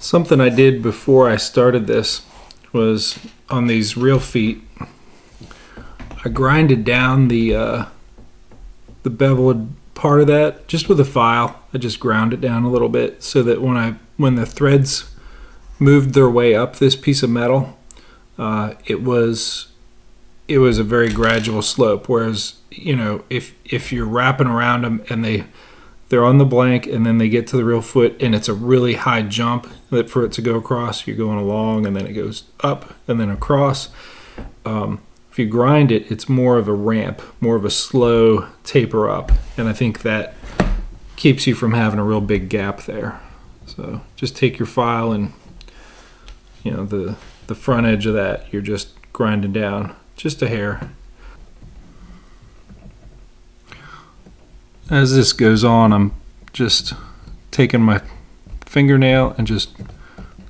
Something I did before I started this was on these real feet, I grinded down the beveled part of that just with a file. I just ground it down a little bit so that when the threads moved their way up this piece of metal, it was a very gradual slope. Whereas, you know, if you're wrapping around them and they're on the blank and then they get to the real foot and it's a really high jump that for it to go across, you're going along and then it goes up and then across. If you grind it, it's more of a ramp, more of a slow taper up. And I think that keeps you from having a real big gap there. So just take your file and, you know, the front edge of that, you're just grinding down just a hair. As this goes on, I'm just taking my fingernail and just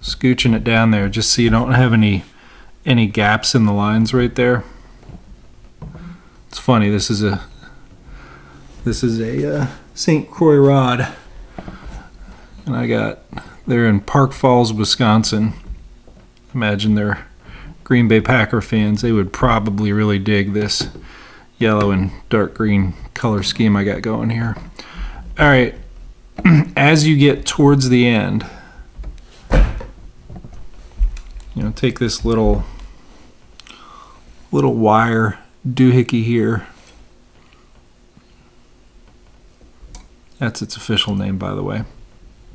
scooching it down there just so you don't have any gaps in the lines right there. It's funny, this is a St. Croix rod, and they're in Park Falls, Wisconsin. Imagine they're Green Bay Packer fans. They would probably really dig this yellow and dark green color scheme I got going here. All right, as you get towards the end, you know, take this little wire doohickey here. That's its official name, by the way.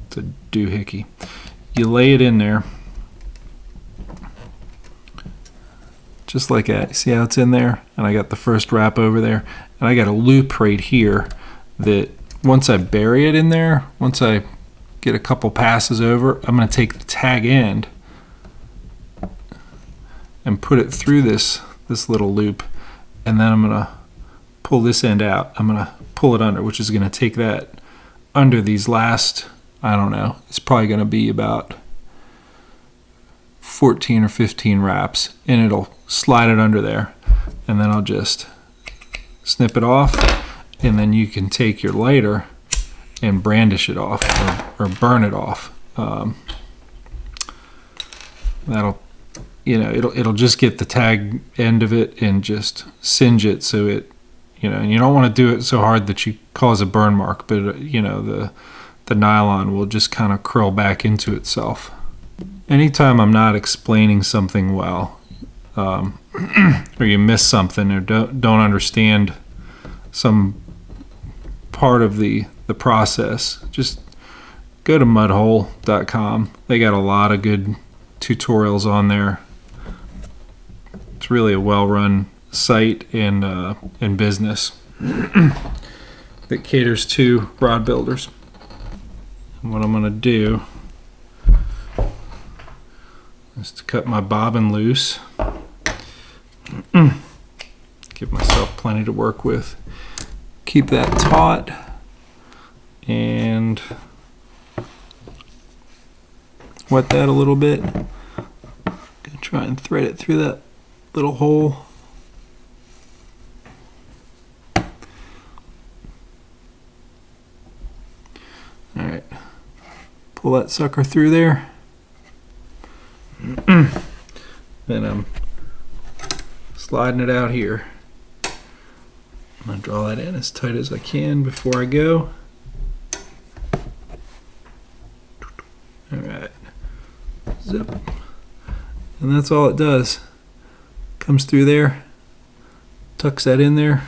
It's a doohickey. You lay it in there just like that. See how it's in there? And I got the first wrap over there, and I got a loop right here that once I bury it in there, once I get a couple passes over, I'm going to take the tag end and put it through this little loop, and then I'm going to pull this end out. I'm going to pull it under, which is going to take that under these last, I don't know, it's probably going to be about 14 or 15 wraps, and it'll slide it under there, and then I'll just snip it off, and then you can take your lighter and brandish it off or burn it off. That'll, you know, it'll just get the tag end of it and just singe it so it, you know, and you don't want to do it so hard that you cause a burn mark, but you know, the nylon will just kind of curl back into itself. Anytime I'm not explaining something well, or you miss something or don't understand some part of the process, just go to mudhole.com. They got a lot of good tutorials on there. It's really a well-run site and business that caters to rod builders. And what I'm going to do is to cut my bobbin loose. Give myself plenty to work with. Keep that taut and wet that a little bit. Gonna try and thread it through that little hole. All right, pull that sucker through there. Then I'm sliding it out here. I'm going to draw that in as tight as I can before I go. Alright. Zip. And that's all it does. Comes through there, tucks that in there,